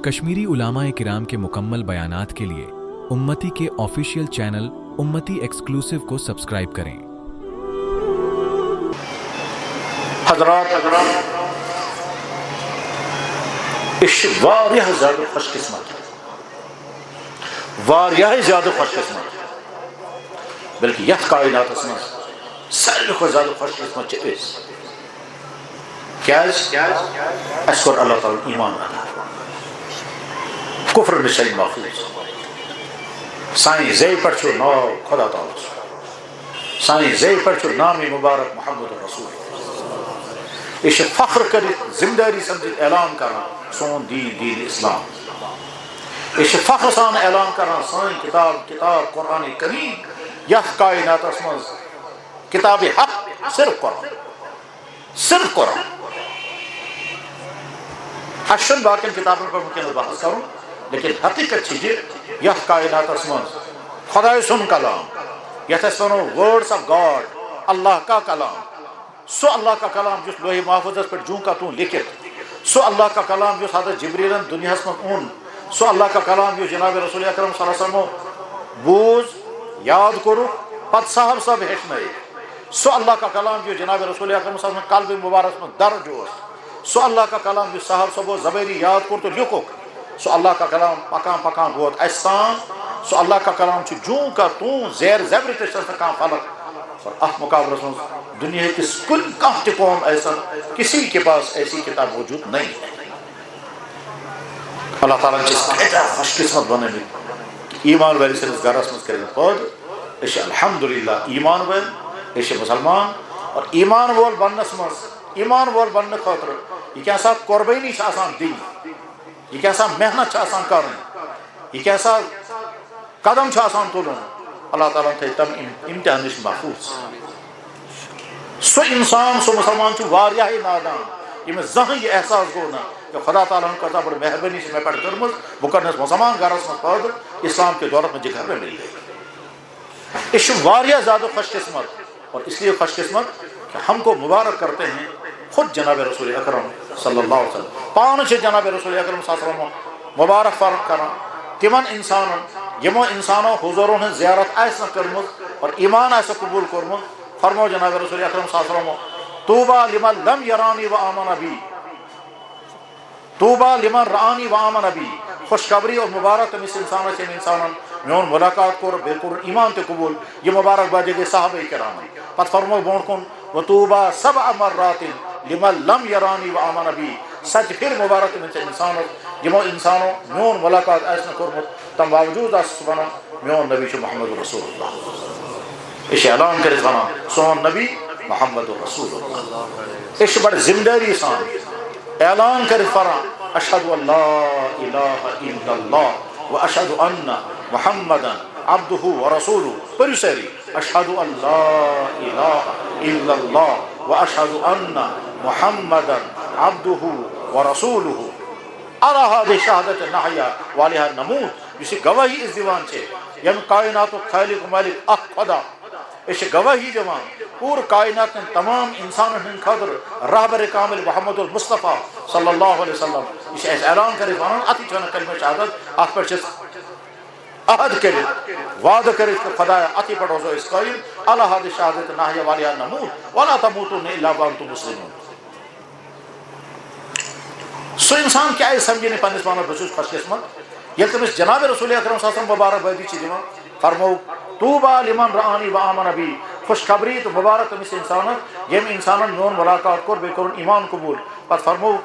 کشمیری علماء کرام کے مکمل بیانات کے لیے امتی کے آفیشیل چینل امتی ایکسکلوسیو کو سبسکرائب کریں۔ حضرات واریاہ زیادہ خوش قسمت بلکہ یتھ کائنات من ساروی کھۄتہٕ زیادہ خوش قسمت کیاز اس کوٚر اللہ تعالیٰ ایمان عطا کفر نش محفوظ سانہِ زیٚیہِ پٮ۪ٹھ چھُ ناو خدا تعالیٰ سانہِ زیٚیہِ پٮ۪ٹھ چھُ نام مبارک محمد رسول یہ چھِ فخر کٔرِتھ ذمہ دٲری سمجھِتھ اعلان کران سون دین اسلام یہ چھِ فخر سان اعلان کران سٲنۍ کتاب قرآن کریم یتھ کائناتس منٛز کتاب حق صرف قرآن اَسہِ چھُنہٕ باقین کتابن پٮ۪ٹھ وٕنکیٚنس بحث کرُن لیکن حقیقت چھِ یہِ یتھ کائناتس منٛز خۄداے سُنٛد کلام یتھ أسۍ ونو وٲڈس آف گاڈ اللہ کا کلام سُہ اللہ کا کلام جس لوہے محفوظس پہ جوں کا توں لکھت سُہ اللہ کا کلام جس حضرت جبریلن دنیاہس من اون سُہ اللہ کا کلام جس جناب رسول اکرم صلی اللہ علیہ وسلم بوز یاد کرو پتہ صاحب سب ہیچنائے سُہ اللہ کا کلام جس جناب رسول اکرم صلی اللہ علیہ وسلم قلب مبارک من درج اوس سُہ اللہ کا کلام جس صاحب صبو زبیری یاد کور تو لکھوک سُہ اللہ کا کلام پکان ووت اَسہِ تام سُہ اللہ کا کلام چھُ جوں کا توں زیر زبر تہِ چھس نہٕ کانٛہہ فرق اور اتھ مقابلس من دنیا کس کن کانٛہہ تہِ قوم ایسا کسی کے پاس ایسی کتاب موجود نہیں ہے اللہ تعالیٰ خوش قسمت بنٲومٕتۍ ایمان وٲلۍ سٕنٛدِس گرس منٛز کٔرِتھ پٲدٕ أسۍ چھِ الحمدللہ ایمان وٲلۍ أسۍ چھِ مسلمان اور ایمان وول بننہٕ خٲطرٕ یہِ کیٛاہ سا قۄربٲنی چھِ آسان دِنۍ یہِ کیٛاہ سا محنت چھِ آسان کرٕنۍ یہِ کیٛاہ سا قدم چھُ آسان تُلُن اللہ تعالیٰ تھٲے تم امتحان نش محفوظ سُہ انسان سُہ مسلمان چھُ واریاہ نادان ییٚمِس زٕہٕنۍ یہِ احساس گوٚو نہٕ کہ خدا تعالیٰ ہن کۭژاہ بٔڑ مہربٲنی چھِ مےٚ پٮ۪ٹھ کٔرمٕژ بہٕ کَرنَس مسلمان گرس منٛز پٲدٕ اسلام کے دولت میں جگر میں مل گئی یہ چھُ واریاہ زیادہ خوش قسمت اور اس لیے خوش قسمت کہ ہم کو مبارک کرتے ہیں خود جناب رسول اکرم صلی اللہ علیہ وسلم پانہٕ چھِ جناب رسول اکرم صلی اللہ علیہ وسلم مبارک فرق کران تمن انسانن یمو انسانو حضورن ہن زیارت آسہِ نہٕ کٔرمٕژ اور ایمان آسہِ قبول کوٚرمُت فرمو جناب رسول اکرم صلی اللہ علیہ وسلم طوبى لمن لم يراني وآمن بي طوبى لمن رآني وآمن بي خوشخبری اور مبارک تمس انسانس یم انسانن میون ملاقات کوٚر بیٚیہِ کوٚرُن ایمان تہِ قبول یہ مبارک بادی گٔے صحابہ کرامن پتہٕ فرمو برونٛٹھ کُن وطوبى 7 مرات لمن لم يراني وآمن بي سچ پھر مبارک تمس انسانس یمو انسانو میون ملاقات آسہِ نہٕ کوٚرمُت تم باوجوٗد آسہِ سُہ ونان میون نبی چھُ محمد رسول اللہ یہ چھِ اعلان کٔرِتھ ونان سون نبی محمد رسول اللہ یہ چھِ بڑٕ ذمہ دٲری سان اعلان کٔرِتھ پران اشہد ان لا الہ الا اللہ واشہد ان محمدا عبدہ ورسولہ پٔرِو سٲری اشہد ان لا الہ الا اللہ واشہد ان محمدا عبدہ ورسولہ علی ہذہ شہادت نحیا وعلیہا نموت یُس یہِ گواہی أسۍ دِوان چھِ ییٚمہِ کائناتُک خالق مالک اکھ خدا أسۍ چھِ گواہی دِوان پوٗرٕ کائناتن تمام انسانن ہٕنٛدِ خٲطرٕ رہبر کامل محمد المصطفیٰ صلی اللہ علیہ وسلم یہِ چھِ اَسہِ اعلان کٔرِتھ ونان اَتھٕے چھِ ونان کلمہ شہادت اتھ پٮ۪ٹھ چھِ عہد کٔرِتھ وعدٕ کٔرِتھ کہ خدایا اَتھٕے پٮ۪ٹھ روزو أسۍ قٲیِم علی ہذہ شہادت نحیا وعلیہا نموت ولا تموتن الا وانتم مسلمون سُہ انسان کیٛازِ سمجھِ نہٕ پننس پانس بہٕ چھُس خوش قسمت ییٚلہِ تٔمِس جناب رسول اکرم صلی اللہ علیہ وسلم مبارک بٲدی چھِ دِوان فرمو طوبى لمن رآني وآمن بي خوشخبری تو مبارک تٔمِس انسانس ییٚمۍ انسانن میون ملاقات کوٚر بیٚیہِ کوٚرُن ایمان قبول پتہٕ فرمو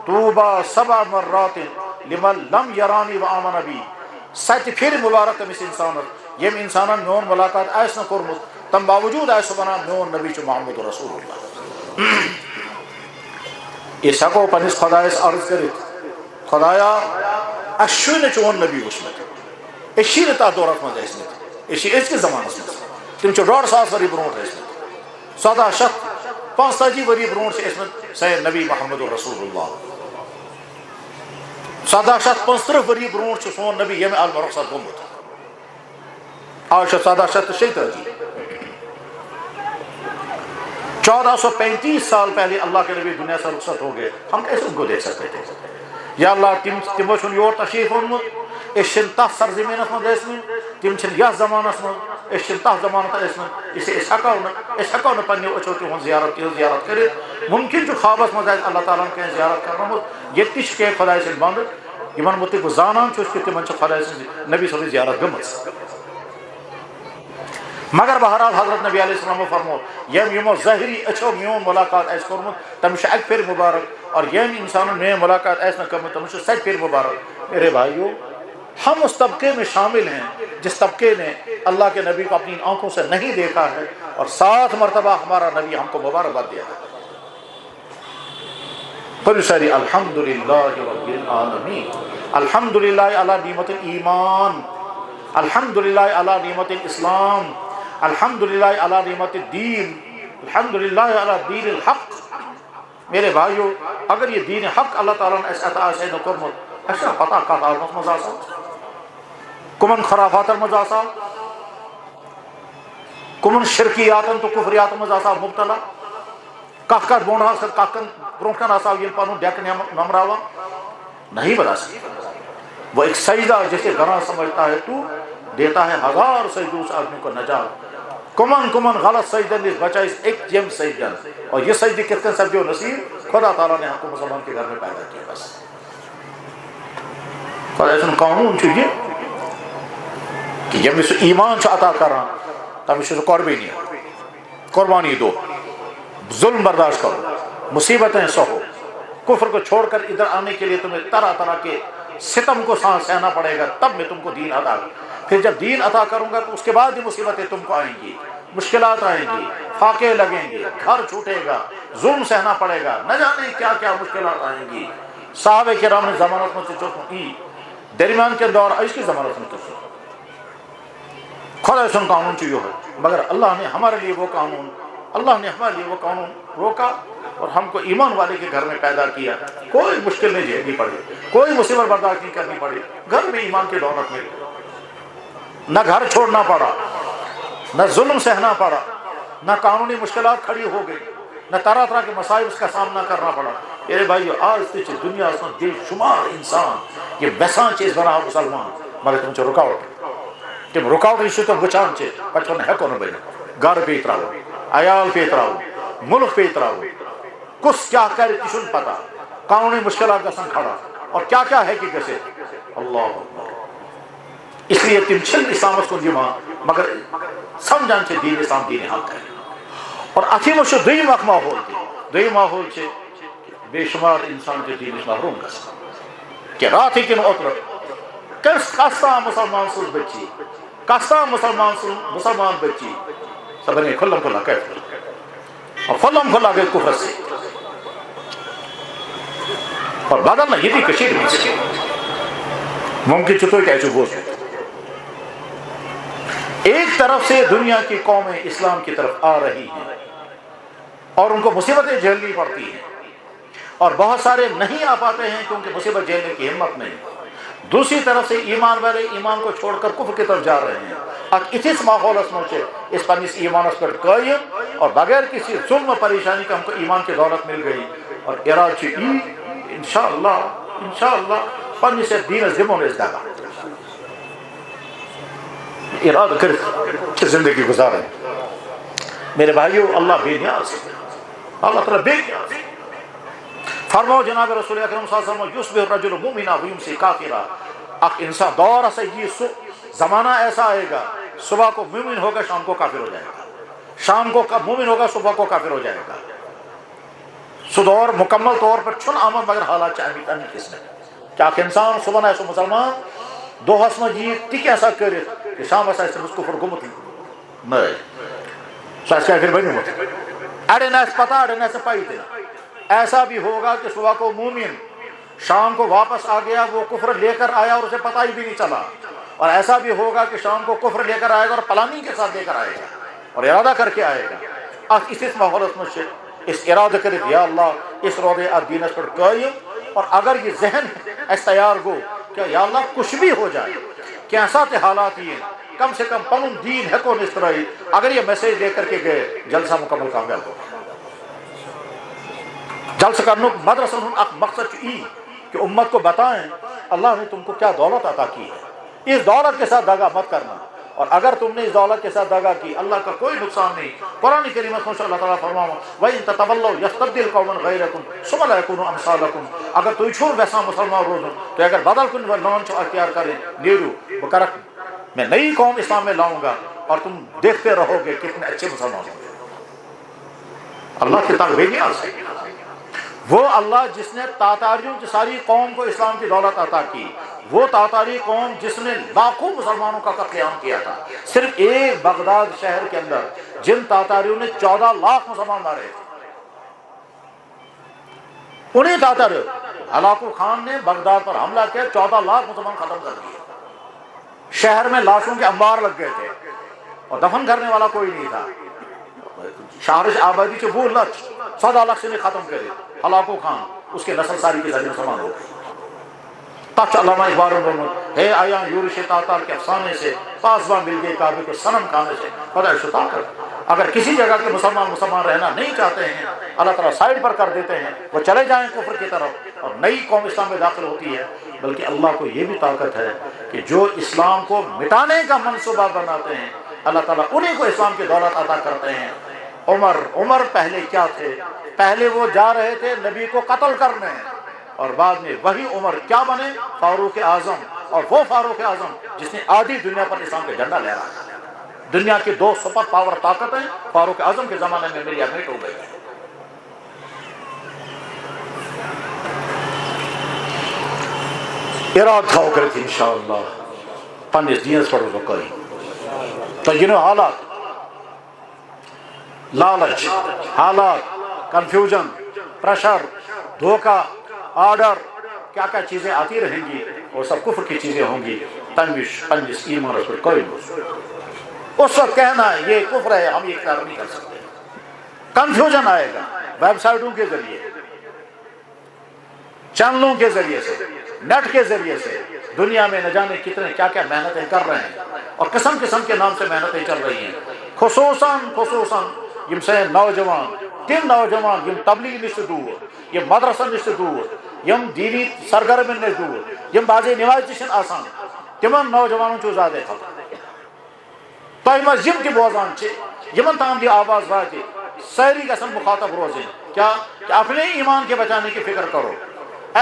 طوبى 7 مرات لمن لم يراني وآمن بي 7 پھِرِ مبارک تٔمِس انسانس ییٚمۍ انسانن میون ملاقات آسہِ نہٕ کوٚرمُت تم باوجوٗد آسہِ سُہ ونان میون نبی چھُ محمد رسول اللہ أسۍ ہٮ۪کو پننس خۄدایس عرض کٔرِتھ خۄدایا اَسہِ چھُے نہٕ چون نبی وٕچھمُت أسۍ چھِی نہٕ تتھ دورس منٛز ٲسۍمٕتۍ أسۍ چھِ أزکِس زمانس منٛز تِم چھِ 1.5 ؤری برونٛٹھ ٲسۍمٕتۍ 1745 ؤری برونٛٹھ چھِ ٲسۍمٕتۍ سید نبی محمد رسول اللہ 1735 ؤری برونٛٹھ چھُ سون نبی ییٚمہِ عالمہٕ رخصت گوٚمُت آز چھُ 1736 1435 سال پہلے اللہ کے نبی دنیا سے رخصت ہو گئے ہم کیسے ان کو دیکھ سکتے تھے یا اللہ تمو چھن یور تشریف اونمت اس چھن تس سرزمینس مز ٲسمٕتۍ تم چھن یتھ زمانس مز اس چھن تتھ زمانس ٲسمٕتۍ اس ہیکو نہٕ پننیو أچھو تہنٛز زیارت کٔرِتھ ممکن چھُ خوابس مز آسہِ اللہ تعالیٰ ہن کینٛہہ زیارت کرنومُت ییٚتہِ تہِ چھِ کینٛہہ خۄداے سٕنٛدۍ بنٛدٕ یمن متعلق بہٕ زانان چھُس کہ تمن چھِ خۄداے سٕنٛز نبی صٲبٕچ زیارت گٔمٕژ مگر بہرحال حضرت نبی علیہ السلام فرمو یمو ظاہری أچھو میون ملاقات آسہِ کوٚرمُت تٔمِس چھُ اکہِ پھِرِ مبارک اور یم انسانن میٲنۍ ملاقات آسہِ نہٕ کٔرمٕژ تٔمِس چھُ سَتہِ پھِرِ مبارک میرے بھائیو ہم اس طبقے میں شامل ہیں جس طبقے نے اللہ کے نبی کو اپنی آنکھوں سے نہیں دیکھا ہے اور 7 مرتبہ ہمارا نبی ہم کو مبارکباد دیا ہے قل ساری الحمدللہ رب العالمین الحمدللہ علی نعمت الایمان الحمدللہ علی نعمت الاسلام الحمدللہ علی نعمت الدین الحمدللہ علی دین الحق میرے بھائیو اگر یہ دین حق اللہ تعالیٰ نے اس عطا سے نکرمت ایسا پتہ کت عالمس مز آسان کمن خرافاتن مز آسان کمن شرکیاتن تو کفریاتن مز آسان مبتلا کت بونڈا کت برونٹن آسان یہ پن ڈیک نمراوا نہیں بتا سکتا وہ ایک سجدہ جیسے گھراں سمجھتا ہے تو دیتا ہے 1000 سجدوں اس آدمی کو نجات کمن غلط سجدن اس بچہ اس ایک جم سجدن اور یہ سجدی کتنے سمجھو نصیب خدا تعالیٰ نے ہم کو مسلمان کے گھر میں پیدا کیا بس خدا ایسا قانون چاہیے کہ جب اس ایمان سے عطا کر رہا تب اس قربانی دو ظلم برداشت کرو مصیبتیں سہو کفر کو چھوڑ کر ادھر آنے کے لیے تمہیں طرح طرح کے ستم کو سہنا پڑے گا تب میں تم کو دین عطا پھر جب دین عطا کروں گا تو اس کے بعد یہ مصیبتیں تم کو آئیں گی مشکلات آئیں گی فاقے لگیں گے گھر چھوٹے گا ظلم سہنا پڑے گا نہ جانے کیا کیا مشکلات آئیں گی صحابہ کرام نے ضمانت میں سے چوکی درمیان کے دور اس کی ضمانت میں تو خدا سن قانون چاہیے ہے مگر اللہ نے ہمارے لیے وہ قانون روکا اور ہم کو ایمان والے کے گھر میں پیدا کیا کوئی مشکل نہیں جھیلنی پڑی کوئی مصیبت برداشت نہیں کرنی پڑی گھر میں ایمان کی دولت میں نہ گھر چھوڑنا پڑا نہ ظلم سہنا پڑا نہ قانونی مشکلات کھڑی ہو گئی نہ طرح طرح کے مسائل کا سامنا کرنا پڑا میرے بھائیو آج تک دنیا میں بے شمار انسان یہ ویسان چیز بنا مسلمان مگر تم چھ رکاوٹ تم رکاوٹ یہ تم وچان چھ پچھو نہ ہیکو نہ بنی گھر پہ تراو عیال پہ تراو ملک پہ تراو کس کیا کرے تشن پتہ قانونی مشکلات گسن کھڑا اور کیا کیا ہے کہ کیسے اللہ اس لیے تم چھن اسلامس کو دیما مگر سمجھان چھ دین اسلام دین حق ہے اور اتھی مش دویم اخ ماحول تھی دویم ماحول چھ بے شمار انسان کے دین محروم گژھان کہ رات ہی کن اوتر کستا مسلمان سن بچی کستا مسلمان بچی سبنے کھلم کھلا کہتے اور کھلم کھلا گئے کفر سے اور بدل نہ یہ بھی کشیر میں ممکن چطور کیا چوبوز ایک طرف سے دنیا کی قومیں اسلام کی طرف آ رہی ہیں اور ان کو مصیبتیں جھیلنی پڑتی ہیں اور بہت سارے نہیں آ پاتے ہیں کیونکہ مصیبت جھیلنے کی ہمت نہیں دوسری طرف سے ایمان والے ایمان کو چھوڑ کر کفر کی طرف جا رہے ہیں اور اس ماحول سے اس پر اس ایمان پر قائم اور بغیر کسی ظلم و پریشانی کا ہم کو ایمان کی دولت مل گئی اور اراد انشاءاللہ پنی سے دین ذمہ نے ازداگا ارادہ کر زندگی گزارے میرے بھائیو اللہ بے نیاز اللہ تعالیٰ بے نیاز فرماؤ جناب رسول اکرم صلی اللہ علیہ وسلم یصبح الرجل مومنا ویمسی کافرا اک انسان دور سے یہ زمانہ ایسا آئے گا صبح کو مومن ہوگا شام کو کافر ہو جائے گا شام کو مومن ہوگا صبح کو کافر ہو جائے گا سو دور مکمل طور پر چھن آمد مگر حالات چاہیے تن کس نے کیا کہ انسان صبح نہ سو مسلمان دو ہس مجی تک ایسا کرے کہ شام ایسا اس کفر گمت نہیں سو ایسا پھر بنی مت اڑے نہ پتہ اڑے نہ پائی تھے ایسا بھی ہوگا کہ صبح کو مومن شام کو واپس آ گیا وہ کفر لے کر آیا اور اسے پتہ ہی بھی نہیں چلا اور ایسا بھی ہوگا کہ شام کو کفر لے کر آئے گا اور پلاننگ کے ساتھ لے کر آئے گا اور ارادہ کر کے آئے گا اس ماحول میں اس ارادہ کرے یا اللہ اس رودے دین پر قائم اور اگر یہ ذہن اس تیار گو کہ یا اللہ کچھ بھی ہو جائے کیسا تے حالات یہ کم سے کم پنن دین ہے کو اس طرح اگر یہ میسیج دے کر کے گئے جلسہ مکمل کامیاب ہو جلسہ کرنے مدرسہ اک مقصد ای کہ امت کو بتائیں اللہ نے تم کو کیا دولت عطا کی ہے، اس دولت کے ساتھ دغا مت کرنا، اور اگر تم نے اس دولت کے ساتھ دغا کی اللہ کا کوئی نقصان نہیں۔ قرآن کریم میں اللہ تعالیٰ فرماؤں وَإِن تَتَوَلَّوْا يَسْتَبْدِلْ قَوْمًا غَيْرَكُمْ ثُمَّ لَا يَكُونُوا أَمْثَالَكُمْ، اگر تو چھوڑ ویسا مسلمان روزوں تو اگر بدل کن لون چو اختیار کریں نیرو وہ کرک میں نئی قوم اسلام میں لاؤں گا اور تم دیکھتے رہو گے کتنے اچھے مسلمان ہوں گے۔ اللہ کی طاقت نہیں آ سکتی، وہ اللہ جس نے تاتاریوں کی ساری قوم کو اسلام کی دولت عطا کی، وہ تاتاری قوم جس نے لاکھوں مسلمانوں کا قتل عام کیا تھا، صرف ایک بغداد شہر کے اندر جن تاتاریوں نے 14 لاکھ مسلمان مارے تھے، انہیں تاتاریوں ہلاکو خان نے بغداد پر حملہ کیا، 14 لاکھ مسلمان ختم کر دیے، شہر میں لاشوں کے انبار لگ گئے تھے اور دفن کرنے والا کوئی نہیں تھا، شہر آبادی سے وہ لچ 14 لاکھ سے نہیں ختم کرے، ہلاکو خان اس کے نسل ساری کی ساری مسلمان ہو گئی۔ تاچ علامہ اقبال ہے آیا یورش تاتار کے افسانے سے پاسباں مل گئے کعبے کو صنم کھانے سے خدا شتا کر۔ اگر کسی جگہ کے مسلمان رہنا نہیں چاہتے ہیں اللہ تعالیٰ سائڈ پر کر دیتے ہیں، وہ چلے جائیں کفر کی طرف اور نئی قوم اسلام میں داخل ہوتی ہے، بلکہ اللہ کو یہ بھی طاقت ہے کہ جو اسلام کو مٹانے کا منصوبہ بناتے ہیں اللہ تعالیٰ انہیں کو اسلام کی دولت عطا کرتے ہیں۔ عمر پہلے کیا تھے؟ پہلے وہ جا رہے تھے نبی کو قتل کرنے، اور بعد میں وہی عمر کیا بنے؟ فاروق اعظم، اور وہ فاروق اعظم جس نے آدھی دنیا پر اسلام کا جھنڈا لہرایا۔ دنیا کی 2 سپر پاور طاقتیں فاروق اعظم کے زمانے میں میری ایڈمٹ ہو گئی۔ اراد تھا کرتی انشاءاللہ پنس دینس پر رکائی تو یہ حالات، لالچ، حالات، کنفیوژن، پریشر، دھوکہ، آرڈر، کیا کیا چیزیں آتی رہیں گی، وہ سب کفر کی چیزیں ہوں گی۔ تنوش پنجس ایمان رسول کوئی اس وقت کہنا یہ کفر ہے، ہم یہ اقرار نہیں کر سکتے۔ کنفیوژن آئے گا ویب سائٹوں کے ذریعے، چینلوں کے ذریعے سے، نیٹ کے ذریعے سے، دنیا میں نہ جانے کتنے کیا کیا محنتیں کر رہے ہیں اور قسم قسم کے نام سے محنتیں چل رہی ہیں، خصوصاً یم سے نوجوان، تم نوجوان یم تبلیغ نش دور، یم مدرسہ نش دور، یم دینی سرگرمی نش دور، یم بازی نماز تشن آسان، تمن نوجوانوں چو زیادہ خطر تہ مز یم تہ بوزان یمن تام دی آواز واتہ ساری گژھن مخاطب روزیں کیا کہ اپنے ایمان کے بچانے کی فکر کرو،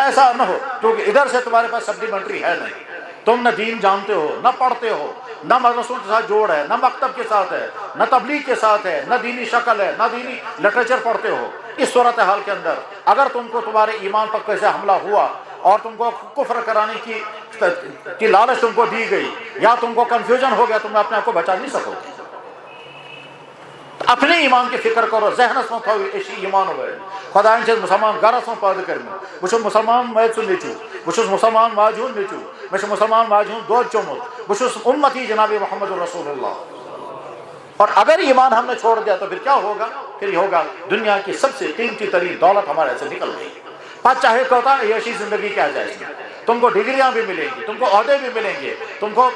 ایسا نہ ہو کیونکہ ادھر سے تمہارے پاس سپلیمنٹری ہے نہیں، تم نہ دین جانتے ہو، نہ پڑھتے ہو، نہ مدرسوں کے ساتھ جوڑ ہے، نہ مکتب کے ساتھ ہے، نہ تبلیغ کے ساتھ ہے، نہ دینی شکل ہے، نہ دینی لٹریچر پڑھتے ہو۔ اس صورتحال کے اندر اگر تم کو تمہارے ایمان پر کیسے حملہ ہوا اور تم کو کفر کرانے کی لالچ تم کو دی گئی یا تم کو کنفیوژن ہو گیا، تم اپنے آپ کو بچا نہیں سکو گے۔ اپنے ایمان کی فکر کرو، ذہنس من تھو اسی ایمان ہوئے خدائن چھس مسلمان گرس من پیدا کرمت، بہ مسلمان میت سن نیچو، بہ مسلمان ماجہ ہند نیچو، میں مسلمان ماجہ ہند دود چومت، بہ امتی جناب محمد رسول اللہ۔ اور اگر ایمان ہم نے چھوڑ دیا تو پھر کیا ہوگا؟ پھر یہ ہوگا دنیا کی سب سے قیمتی ترین دولت ہمارے سے نکل گئی، پس چاہے ہوتا عیشی زندگی کیا جائے اس میں، تم کو ڈگریاں بھی ملیں گی، تم کو عہدے بھی ملیں گے، تم کو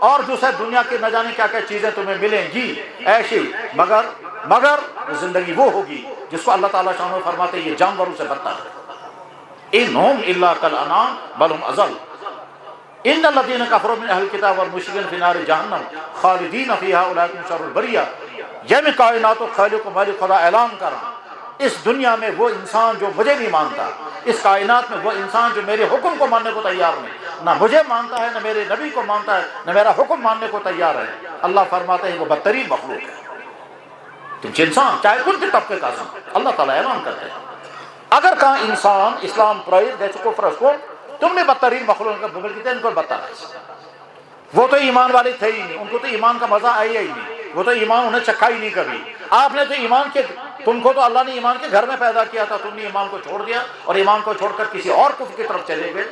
اور دوسرے دنیا کی نہ جانے کیا کیا چیزیں تمہیں ملیں گی ایسی، مگر زندگی وہ ہوگی جس کو اللہ تعالیٰ شان فرماتے ہیں یہ جانوروں سے بدتر ہے، انہم الا کالانعام بل ہم اضل، ان الذین کفروا من اہل الکتاب والمشرکین فی نار جہنم خالدین فیہا اولئک هم شر البریہ۔ یہ میں کائنات و خالق و مالک خدا اعلان کر رہا ہوں، اس دنیا میں وہ انسان جو مجھے نہیں مانتا، اس کائنات میں وہ انسان جو میرے حکم کو ماننے کو تیار نہیں، نہ مجھے مانتا ہے، نہ میرے نبی کو مانتا ہے، نہ میرا حکم ماننے کو تیار ہے، اللہ فرماتے ہیں وہ بدترین مخلوق ہے۔ تم انسان چاہے کن کے طبقے کا سن، اللہ تعالیٰ اعلان کرتے ہیں اگر کہاں انسان اسلام پرائز دے چکو فرض کو تم نے بدترین مخلوق کا بغیر کیا ان کو بدتر ہے۔ وہ تو ایمان والے تھے ہی نہیں، ان کو تو ایمان کا مزہ آیا ہی نہیں، وہ تو ایمان انہیں چکھا ہی نہیں کبھی۔ آپ نے تو ایمان کے، تم کو تو اللہ نے ایمان کے گھر میں پیدا کیا تھا، تم نے ایمان کو چھوڑ دیا اور ایمان کو چھوڑ کر کسی اور کفر کی طرف چلے گئے،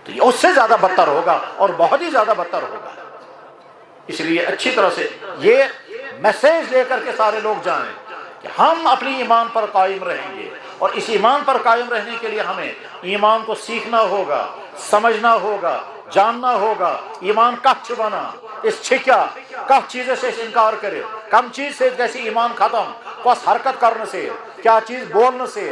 تو یہ اس سے زیادہ بدتر ہوگا اور بہت ہی زیادہ بدتر ہوگا۔ اس لیے اچھی طرح سے یہ میسیج لے کر کے سارے لوگ جائیں کہ ہم اپنی ایمان پر قائم رہیں گے، اور اس ایمان پر قائم رہنے کے لیے ہمیں ایمان کو سیکھنا ہوگا، سمجھنا ہوگا، جاننا ہوگا۔ ایمان کچھ بنا اس چھکیا کچھ چیزیں سے انکار کرے، کم چیز سے جیسے ایمان ختم، بس حرکت کرنے سے، کیا چیز بولنے سے،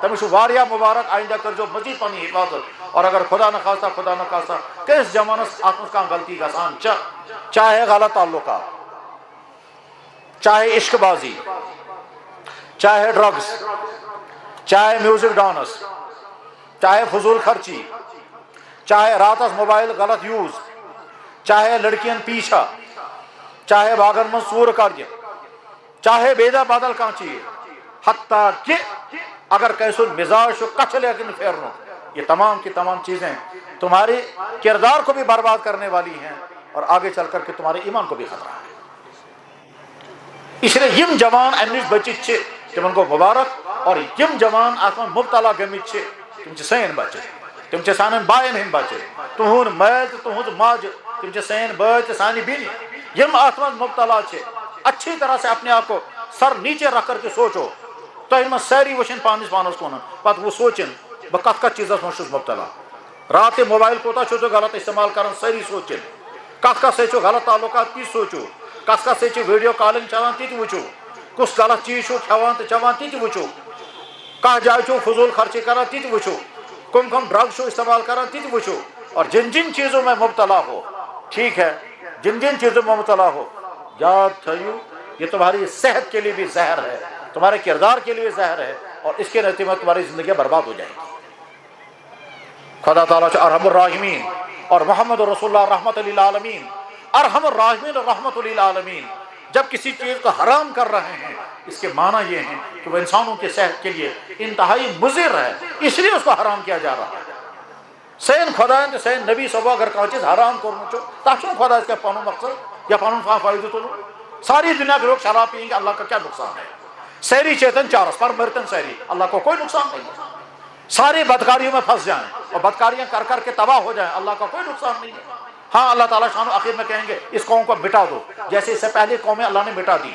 تمس واریاہ مبارک آئندہ کر جو مزید پنی حفاظت اور اگر خدا نخواستہ کس زمانس ات مز کانٛہہ غلطی گژھان چاہے غلط تعلقات، چاہے عشق بازی، چاہے ڈرگس، چاہے میوزک ڈانس، چاہے فضول خرچی، چاہے راتس موبائل غلط یوز، چاہے لڑکین پیچھا، چاہے باغن من ژوٗر کرنہِ، چاہے بیدا بدل کانٛہہ چیز، حتیٰ کہ اگر کیسے مزاج ہو کچھ لیکن پھیرنا، یہ تمام کی تمام چیزیں تمہارے کردار کو بھی برباد کرنے والی ہیں اور آگے چل کر کے تمہارے ایمان کو بھی خطرہ ہے۔ اس لیے یم جوان امنش بچت چھ تمن کو مبارک، اور یم جوان ات من مبتلا گمت چھ تم چھ سین بچے، تم چھ سانن بائن ہند بچے، تہند میل تو تہند ماج، تم چھ سین بھائی تو سانی بیوی، یم ات من مبتلا چھ اچھی طرح سے اپنے آپ کو سر نیچے رکھ کر کے سوچو، تو ان ساری وچن پانس کن پتہ وہ سوچن بہ کت کت چیزس من چھس مبتلا، رات موبائل کوتا چھو غلط استعمال کران ساری سوچن، کت کت سے غلط تعلقات تی سوچو، کس کس سے ویڈیو کالنگ چلان تی وچو، کس غلط چیز چھو کھوان تو چوان تی وچو، کھانا جائے چھو فضول خرچی کران تی وچو، کم ڈرگ چھو استعمال کران تی وچو، اور جن جن چیزوں میں مبتلا ہو، ٹھیک ہے، جن جن چیزوں میں مبتلا ہو، یاد تھیو یہ تمہاری صحت کے لیے بھی زہر ہے، تمہارے کردار کے لیے زہر ہے، اور اس کے نتیجے میں تمہاری زندگی برباد ہو جائے گی۔ خدا تعالیٰ ارحم الراحمین اور محمد رسول اللہ رحمت للعالمین، ارحم الراحمین اور رحمت للعالمین جب کسی چیز کو حرام کر رہے ہیں اس کے معنی یہ ہیں کہ وہ انسانوں کی صحت کے لیے انتہائی مضر ہے، اس لیے اس کو حرام کیا جا رہا ہے۔ سین خدا تو سین نبی صبح اگر کوئی چیز حرام کرو تک خدا اس کا پانو مقصد یا پانو فائدہ تلو، ساری دنیا کے لوگ شراب پئیں گے، اللہ کا کیا نقصان ہے؟ سیری چیتن چارس پر مرتن سیری، اللہ کو کوئی نقصان نہیں ہے۔ سارے بدکاریوں میں پھنس جائیں اور بدکاریاں کر کر کے تباہ ہو جائیں، اللہ کا کوئی نقصان نہیں ہے۔ ہاں اللہ تعالیٰ شان آخر میں کہیں گے اس قوم کو مٹا دو، جیسے اس سے پہلے قومیں اللہ نے مٹا دی۔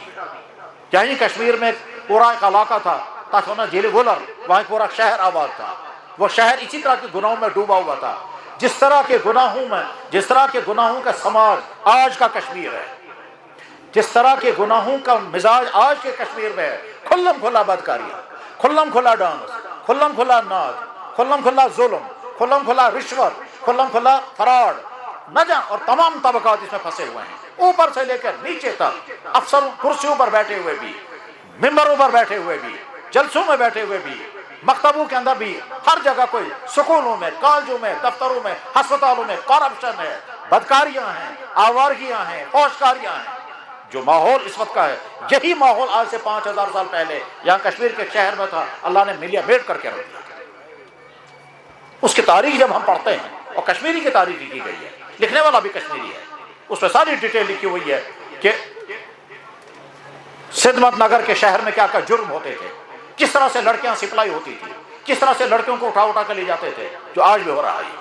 یعنی کشمیر میں پورا ایک علاقہ تھا تاکہ جیل گولر، وہاں پورا شہر آباد تھا، وہ شہر اسی طرح کے گناہوں میں ڈوبا ہوا تھا، جس طرح کے گناہوں کا سماج آج کا کشمیر ہے، جس طرح کے گناہوں کا مزاج آج کے کشمیر میں ہے، کھلم کھلا بدکاریاں، کھلم کھلا ڈانس، کھلم کھلا ناچ، کھلم کھلا ظلم، کھلم کھلا رشوت، کھلم کھلا فراڈ، نہ جان، اور تمام طبقات اس میں پھنسے ہوئے ہیں، اوپر سے لے کر نیچے تک، افسر کرسیوں پر بیٹھے ہوئے بھی، ممبروں پر بیٹھے ہوئے بھی، جلسوں میں بیٹھے ہوئے بھی، مکتبوں کے اندر بھی، ہر جگہ کوئی سکولوں میں، کالجوں میں، دفتروں میں، ہسپتالوں میں کرپشن ہے، بدکاریاں ہیں، آوارگیاں ہیں، فحشکاریاں ہیں۔ جو ماحول اس وقت کا ہے، یہی ماحول آج سے 5000 سال پہلے یہاں کشمیر کے شہر میں تھا، اللہ نے ملیا میٹ کر کے رکھ دیا۔ اس کی تاریخ جب ہم پڑھتے ہیں، اور کشمیری کی تاریخ لکھی گئی ہے، لکھنے والا بھی کشمیری ہے، اس میں ساری ڈیٹیل لکھی ہوئی ہے کہ سدمت نگر کے شہر میں کیا کیا جرم ہوتے تھے، کس طرح سے لڑکیاں سپلائی ہوتی تھی، کس طرح سے لڑکیوں کو اٹھا کر لے جاتے تھے، جو آج بھی ہو رہا ہے۔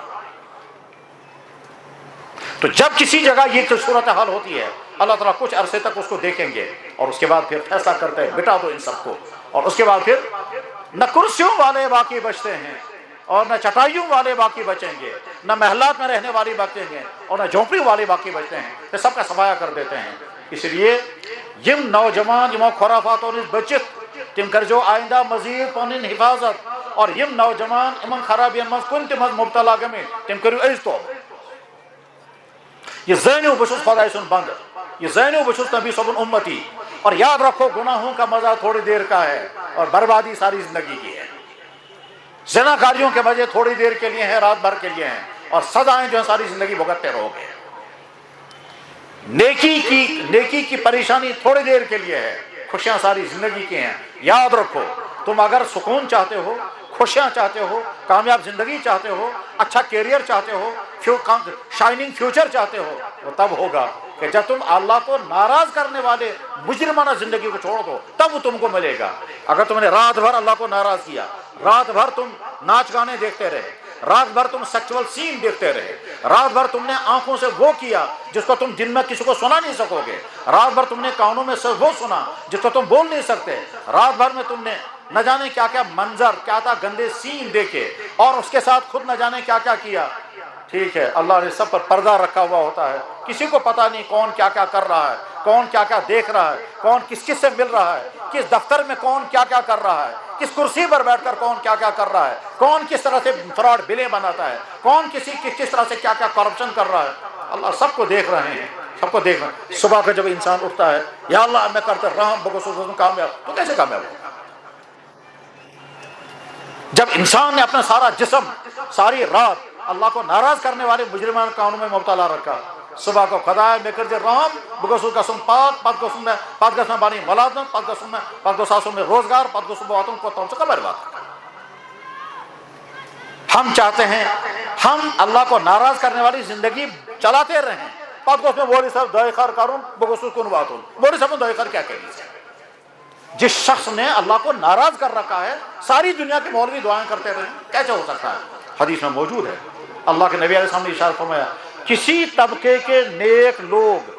تو جب کسی جگہ یہ صورتحال ہوتی ہے، اللہ تعالیٰ کچھ عرصے تک اس کو دیکھیں گے اور اس کے بعد پھر فیصلہ کرتے ہیں مٹا دو ان سب کو، اور اس کے بعد پھر نہ کرسیوں والے باقی بچتے ہیں اور نہ چٹائیوں والے باقی بچیں گے، نہ محلات میں رہنے والے بچیں گے اور نہ جھونپڑی والے باقی بچتے ہیں، یہ سب کا صفایا کر دیتے ہیں۔ اس لیے یم نوجوان یمو خرافاتوں نے بچت تم کر جو آئندہ مزید پنن حفاظت، اور یم نوجوان امن خرابین مز کن تم مبتلا گمے تم کرو از تو یہ زینو بچس خدا سن بند، یہ زینو بچس نبی صبن امتی، اور یاد رکھو گناہوں کا مزہ تھوڑی دیر کا ہے اور بربادی ساری زندگی کی ہے۔ زنا کاریوں کے مزے تھوڑی دیر کے لیے ہیں، رات بھر کے لیے ہیں، اور سزائیں جو ہیں ساری زندگی بھگتتے رہو گے۔ نیکی کی پریشانی تھوڑی دیر کے لیے ہے، خوشیاں ساری زندگی کی ہیں۔ یاد رکھو تم اگر سکون چاہتے ہو، خوشیاں چاہتے ہو، کامیاب زندگی چاہتے ہو، اچھا کیریئر چاہتے ہو، شائننگ فیوچر چاہتے ہو، وہ تب ہوگا کہ جب تم اللہ کو ناراض کرنے والے مجرمانہ زندگی کو چھوڑ دو، تب وہ تم کو ملے گا۔ اگر تم نے رات بھر اللہ کو ناراض کیا، رات بھر تم ناچ گانے دیکھتے رہے، رات بھر تم سیکچول سین دیکھتے رہے، رات بھر تم نے آنکھوں سے وہ کیا جس کو تم دن میں کسی کو سنا نہیں سکو گے، رات بھر تم نے کانوں میں سے وہ سنا جس کو تم بول نہیں سکتے، رات بھر میں تم نے نہ جانے کیا کیا منظر، کیا تھا گندے سین دیکھے، اور اس کے ساتھ خود نہ جانے کیا کیا کیا۔ ٹھیک ہے، اللہ نے سب پر پردہ رکھا ہوا ہوتا ہے، کسی کو پتہ نہیں کون کیا کیا کر رہا ہے، کون کیا کیا دیکھ رہا ہے، کون کس کس سے مل رہا ہے، کس دفتر میں کون کیا کیا کر رہا ہے، کس کرسی پر بیٹھ کر کون کیا کیا کر رہا ہے، کون کس طرح سے فراڈ بلیں بناتا ہے، کون کس طرح سے کیا کیا کرپشن کر رہا ہے، اللہ سب کو دیکھ رہے ہیں، سب کو دیکھ رہے ہیں۔ صبح کا جب انسان اٹھتا ہے یا اللہ میں کرتا رہا ہوں بغض کامیاب، تو کیسے کامیاب ہو؟ جب انسان نے اپنا سارا جسم ساری رات اللہ کو ناراض کرنے والے مجرمان کاموں میں مبتلا رکھا، صبح کو خدائے میں کر دے رحم بگسو قسم پاک پت گسم میں پت گسم بانی ملازم پت گسم میں پت گساسوں میں روزگار پت گسم باتوں کو تم سے خبر بات۔ ہم چاہتے ہیں ہم اللہ کو ناراض کرنے والی زندگی چلاتے رہیں، پت گسم میں بولی صاحب دعائے خیر کروں بگسو کن باتوں بولی صاحب دعائے خیر کیا کہیے۔ جس شخص نے اللہ کو ناراض کر رکھا ہے ساری دنیا کے مولوی دعائیں کرتے رہیں، کیسے ہو سکتا ہے؟ حدیث میں موجود ہے، اللہ کے نبی علیہ السلام نے ارشاد فرمایا کسی طبقے کے نیک لوگ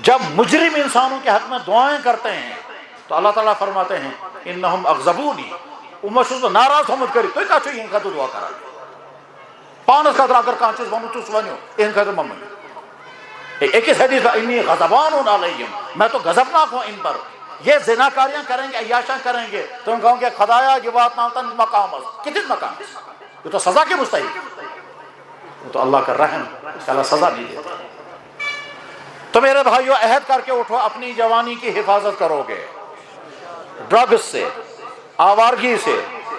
جب مجرم انسانوں کے حق میں دعائیں کرتے ہیں تو اللہ تعالیٰ فرماتے ہیں انہم اغضبونی امت شد ناراض ہومت کری تو کہا ان کا تو دعا کرا پانس کا اگر کانچس بنو تو سوانیو ان کا تو ممن ایک اس حدیث انی غضبان علیہم میں تو غضبناک ہوں ان پر، یہ زناکاریاں کریں گے عیاشاں کریں گے تو ان کہوں گے خدایا یہ بات نامتن مقام کتنے مقام یہ تو سزا کے مستحق، تو اللہ کا رحم اللہ سزا نہیں دیتا۔ تو میرے بھائیو عہد کر کے اٹھو اپنی جوانی کی حفاظت کرو گے، ڈرگز سے، آوارگی سے،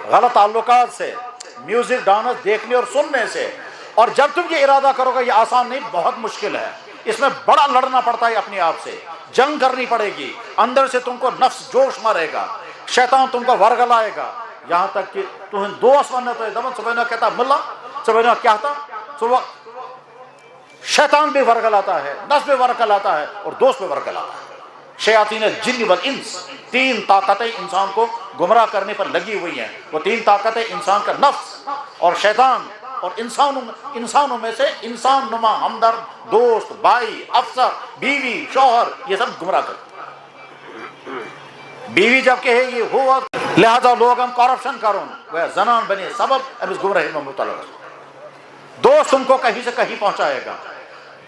غلط تعلقات سے، میوزک ڈانس دیکھنے اور سننے سے، اور جب تم یہ ارادہ کرو گے یہ آسان نہیں بہت مشکل ہے، اس میں بڑا لڑنا پڑتا ہے اپنے آپ سے، جنگ کرنی پڑے گی، اندر سے تم کو نفس جوش مارے گا، شیطان تم کو ورگلائے گا، یہاں تک کہ تمہیں دوست بننا تو دمن صبح کہتا ملا صبح کیا تھا صبح شیطان بھی ورگلاتا ہے، نفس بھی ورگلاتا ہے اور دوست بھی ورگلاتا ہے۔ شیاطین الجن والانس، تین طاقتیں انسان کو گمراہ کرنے پر لگی ہوئی ہیں، وہ تین طاقتیں انسان کا نفس اور شیطان اور انسانوں میں سے انسان نما ہمدرد دوست بھائی افسر بیوی شوہر یہ سب گمراہ کرتے۔ بیوی جب کہے گی ہوا لہذا لوگ ہم کرپشن کروں وہ زنان بنے سبب اب اس گمراہی میں مبتلا ہے، دوست تم کو کہیں سے کہیں پہنچائے گا،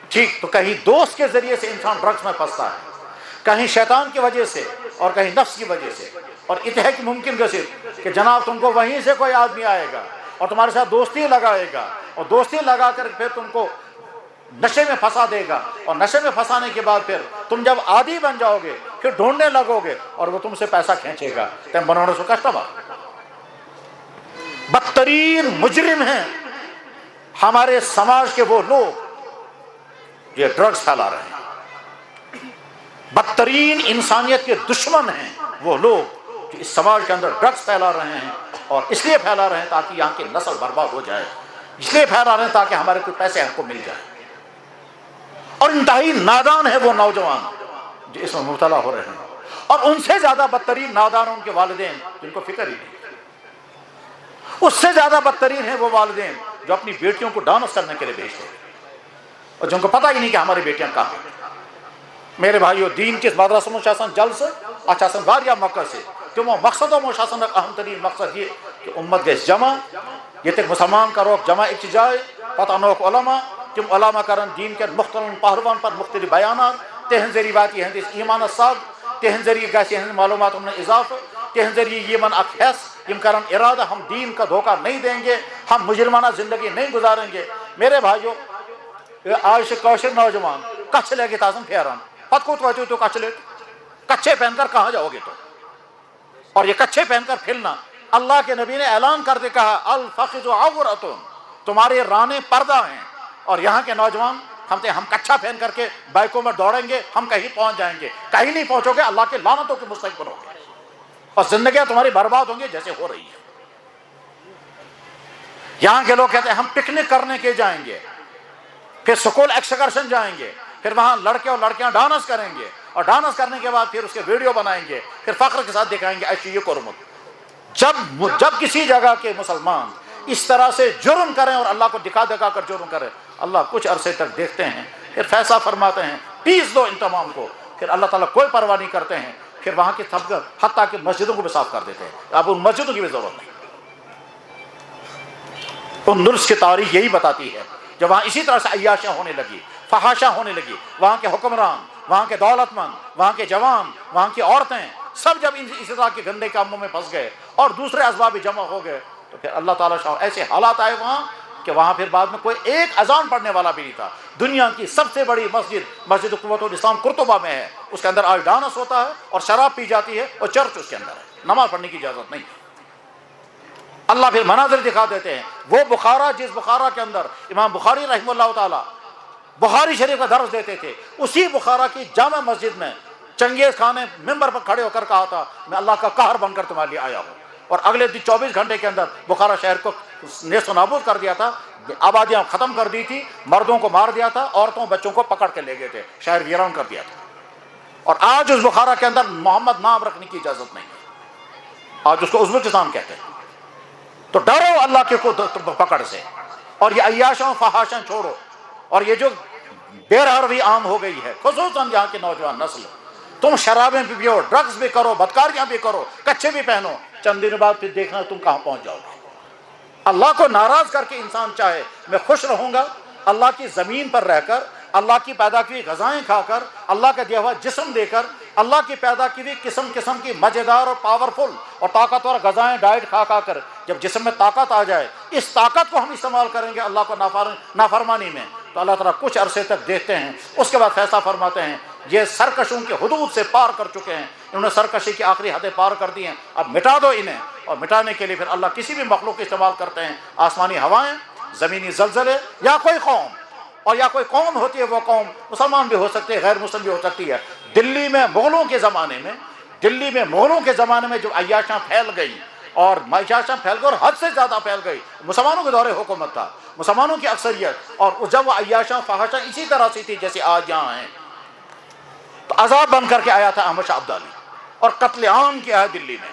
ٹھیک تو کہیں دوست کے ذریعے سے انسان ڈرگس میں پھنستا ہے، کہیں شیطان کی وجہ سے اور کہیں نفس کی وجہ سے، اور اتنا کہ ممکن کہ جناب تم کو وہیں سے کوئی آدمی آئے گا اور تمہارے ساتھ دوستی لگائے گا اور دوستی لگا کر پھر تم کو نشے میں پھنسا دے گا، اور نشے میں پھنسانے کے بعد پھر تم جب عادی بن جاؤ گے پھر ڈھونڈنے لگو گے اور وہ تم سے پیسہ کھینچے گا، تم بنانے سے کشتبہ بدترین مجرم ہیں ہمارے سماج کے وہ لوگ یہ ڈرگز پھیلا رہے ہیں، بدترین انسانیت کے دشمن ہیں وہ لوگ جو اس سماج کے اندر ڈرگز پھیلا رہے ہیں، اور اس لیے پھیلا رہے ہیں تاکہ یہاں کی نسل برباد ہو جائے، اس لیے پھیلا رہے ہیں تاکہ ہمارے کچھ پیسے ہم کو مل جائے، اور انتہائی نادان ہے وہ نوجوان جو اس میں مبتلا ہو رہے ہیں، اور ان سے زیادہ بدترین نادان ان کے والدین جن کو فکر ہی نہیں، اس سے زیادہ بدترین ہیں وہ والدین جو اپنی بیٹیوں کو ڈانس کرنے کے لیے بھیجتے ہیں اور جن کو پتہ ہی نہیں کہ ہماری بیٹیاں کہاں ہیں۔ میرے بھائیو دین کے مدرسہ مشاسن جلس اچھاسن واریا مقصد سے تمو مقصد و مشاسن اہم ترین مقصد یہ کہ امت گیس جمع یہ تک مسلمان کرو جمع ایک جائے پتہ نوک علماء تم علماء کرن دین کے مختلف پہلوان پر مختلف بیانات تہن ذریعہ بات یہ ایمان الصاد تہن ذریعہ گیس یہ معلومات میں اضافہ تہن ذریعہ یہ من اخیس یم کرن ارادہ ہم دین کا دھوکہ نہیں دیں گے، ہم مجرمانہ زندگی نہیں گزاریں گے۔ میرے بھائیو آج سے کوشر نوجوان کچھ لے کے تازم پھیران پت کو تو کچھ لے کچھے پہن کر کہاں جاؤ گے تو، اور یہ کچھے پہن کر پھرنا اللہ کے نبی نے اعلان کر کے کہا الفخذ عورۃ تمہارے رانے پردہ ہیں، اور یہاں کے نوجوان ہم کچھا پہن کر کے بائکوں میں دوڑیں گے، ہم کہیں پہنچ جائیں گے، کہیں نہیں پہنچو گے، اللہ کے لعنتوں کے مستحق بنو گے اور زندگیاں تمہاری برباد ہوں گی جیسے ہو رہی ہے۔ یہاں کے لوگ کہتے ہیں ہم پکنک کرنے کے جائیں گے، پھر سکول ایکسکرشن جائیں گے، پھر وہاں لڑکے اور لڑکیاں ڈانس کریں گے، اور ڈانس کرنے کے بعد پھر اس کے ویڈیو بنائیں گے، پھر فخر کے ساتھ دکھائیں گے ایسی یہ قرمت۔ جب کسی جگہ کے مسلمان اس طرح سے جرم کریں اور اللہ کو دکھا دکھا کر جرم کریں، اللہ کچھ عرصے تک دیکھتے ہیں، پھر فیصلہ فرماتے ہیں پیس دو ان تمام کو، پھر اللہ تعالیٰ کوئی پرواہ نہیں کرتے ہیں، پھر وہاں کی حتیٰ کہ مسجدوں کو بھی صاف کر دیتے ہیں، اب ان مسجدوں کی بھی ضرورت نہیں۔ اندلس کی تاریخ یہی بتاتی ہے، جب وہاں اسی طرح سے عیاشیاں ہونے لگی، فحاشاں ہونے لگی، وہاں کے حکمران، وہاں کے دولت مند، وہاں کے جوان، وہاں کی عورتیں سب جب اس طرح کے گندے کاموں میں پھنس گئے اور دوسرے اسباب بھی جمع ہو گئے تو پھر اللہ تعالیٰ شاہ ایسے حالات آئے وہاں کہ وہاں پھر بعد میں کوئی ایک اذان پڑھنے والا بھی نہیں تھا۔ دنیا کی سب سے بڑی مسجد قوت الاسلام قرطبہ میں ہے، اس کے اندر آج ڈانس ہوتا ہے اور شراب پی جاتی ہے اور چرچ اس کے اندر ہے، نماز پڑھنے کی اجازت نہیں۔ اللہ پھر مناظر دکھا دیتے ہیں، وہ بخارا جس بخارا کے اندر امام بخاری رحمہ اللہ تعالیٰ بخاری شریف کا درس دیتے تھے، اسی بخارا کی جامع مسجد میں چنگیز خان نے ممبر پر کھڑے ہو کر کہا تھا میں اللہ کا قہر بن کر تمہارے لیے آیا ہوں، اور اگلے 24 گھنٹے کے اندر بخارا شہر کو نیست و نابود کر دیا تھا، آبادیاں ختم کر دی تھی، مردوں کو مار دیا تھا، عورتوں بچوں کو پکڑ کے لے گئے تھے، شہر ویران کر دیا تھا۔ اور آج اس بخارا کے اندر محمد نام رکھنے کی اجازت نہیں ہے، آج اس کو ازبکستان کہتے ہیں۔ تو ڈرو اللہ کے پکڑ سے، اور یہ عیاشوں فحاشاں چھوڑو، اور یہ جو بے روی عام ہو گئی ہے خصوصاً یہاں کی نوجوان نسل، تم شرابیں بھی پیو، ڈرگز بھی کرو، بدکاریاں بھی کرو، کچھے بھی پہنو، چند دن بعد پھر دیکھنا تم کہاں پہنچ جاؤ گے۔ اللہ کو ناراض کر کے انسان چاہے میں خوش رہوں گا، اللہ کی زمین پر رہ کر، اللہ کی پیدا کی غذائیں کھا کر، اللہ کا دیا ہوا جسم دے کر، اللہ کی پیدا کی ہوئی قسم قسم کی مزیدار اور پاورفل اور طاقتور غذائیں ڈائٹ کھا کر جب جسم میں طاقت آ جائے، اس طاقت کو ہم استعمال کریں گے اللہ کو نافرمانی میں، تو اللہ تعالیٰ کچھ عرصے تک دیکھتے ہیں، اس کے بعد فیصلہ فرماتے ہیں یہ سرکشوں کے حدود سے پار کر چکے ہیں، انہوں نے سرکشی کی آخری حدیں پار کر دی ہیں، اب مٹا دو انہیں۔ اور مٹانے کے لیے پھر اللہ کسی بھی مخلوق استعمال کرتے ہیں، آسمانی ہوائیں، زمینی زلزلے، یا کوئی قوم، اور یا کوئی قوم ہوتی ہے، وہ قوم مسلمان بھی ہو سکتی ہے، غیر مسلم بھی ہو سکتی ہے۔ دلی میں مغلوں کے زمانے میں جو عیاشاں پھیل گئی اور عیاشاں پھیل گئی اور حد سے زیادہ پھیل گئی، مسلمانوں کے دور حکومت تھا، مسلمانوں کی اکثریت، اور جب وہ عیاشاں فحاشاں اسی طرح سے تھی جیسے آج یہاں ہیں، تو عذاب بن کر کے آیا تھا احمد شاہ عبدالی، اور قتل عام کیا ہے دلی میں،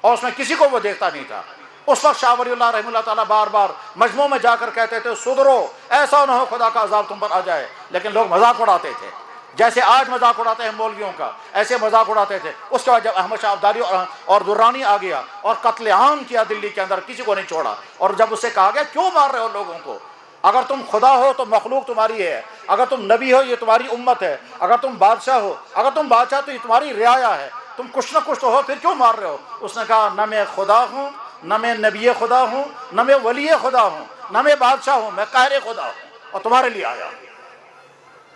اور اس میں کسی کو وہ دیکھتا نہیں تھا۔ اس وقت شاہ ولی اللہ رحمہ اللہ تعالیٰ بار بار مجموعوں میں جا کر کہتے تھے سدھرو، ایسا نہ ہو خدا کا عذاب تم پر آ جائے، لیکن لوگ مذاق اڑاتے تھے، جیسے آج مذاق اڑاتے ہیں مولویوں کا، ایسے مذاق اڑاتے تھے۔ اس کے بعد جب احمد شاہ عبدالی اور درانی آ گیا اور قتل عام کیا دلی کے اندر، کسی کو نہیں چھوڑا، اور جب اسے کہا گیا کیوں مار رہے ہو لوگوں کو، اگر تم خدا ہو تو مخلوق تمہاری ہے، اگر تم نبی ہو یہ تمہاری امت ہے، اگر تم بادشاہ ہو، اگر تم بادشاہ تو یہ تمہاری رعایا ہے، تم کچھ نہ کچھ تو ہو، پھر کیوں مار رہے ہو؟ اس نے کہا نہ میں خدا ہوں، نہ میں نبی خدا ہوں، نہ میں ولی خدا ہوں، نہ میں بادشاہ ہوں، میں قاہر خدا ہوں، اور تمہارے لیے آیا ہوں۔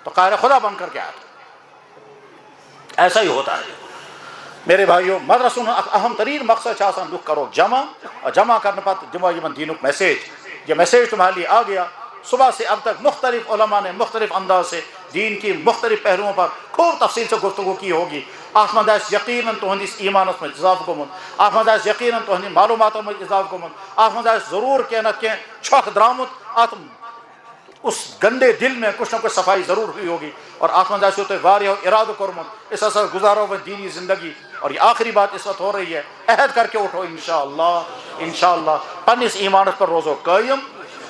تو قاہر خدا بن کر کے آیا تھا۔ ایسا ہی ہوتا ہے میرے بھائیوں، مدرسوں میں اہم ترین مقصد آسان دکھ کرو جمع، اور جمع کرنے پر جمع دینک میسیج، یہ میسیج تمہارے لیے آ گیا۔ صبح سے اب تک مختلف علماء نے مختلف انداز سے دین کی مختلف پہلوؤں پر خوب تفصیل سے گفتگو کی ہوگی۔ آپ مدارس یقیناً تہندس ایمانس میں اضافہ گمت، آپ مدارس یقیناً تہندس معلومات میں اضافہ گمت، آپ مدارس ضرور کینہ نہ کینہ چھوک درامت، آپ اس گندے دل میں کچھ نہ کچھ صفائی ضرور ہوئی ہوگی، اور آپ مدارس ہوتے واریہ ارادہ کرمت اس اثر گزارو میں دینی زندگی۔ اور یہ آخری بات اس وقت ہو رہی ہے، عہد کر کے اٹھو انشاءاللہ پنس ایمانس پر روزو قائم،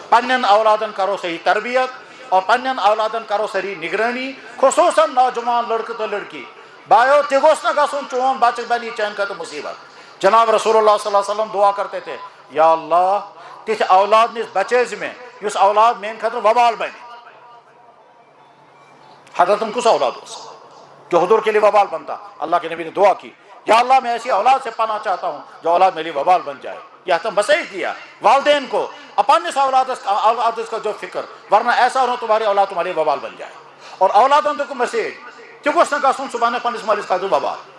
پنن اولادن کرو صحیح تربیت، اور پنن اولادن کرو صحیح نگرانی، خصوصاً نوجوان لڑکے تو لڑکی بایو تگوس نہ گسن چون بچ بنی چین کا تو مصیبت۔ جناب رسول اللہ صلی اللہ علیہ وسلم دعا کرتے تھے یا اللہ تیس اولاد نس بچے میں اس اولاد مین خطر وبال بنے۔ حضرتم کس اولاد اس جو حضور کے لیے وبال بنتا؟ اللہ کے نبی نے دعا کی یا اللہ میں ایسی اولاد سے پناہ چاہتا ہوں جو اولاد میری وبال بن جائے۔ یہ تو مسیج دیا والدین کو اپنے اولاد کا جو فکر، ورنہ ایسا ہو تمہاری اولاد تمہاری وبال بن جائے۔ اور اولادوں کو میسیج کس نہ سن صبح پنس مالس کا وبال۔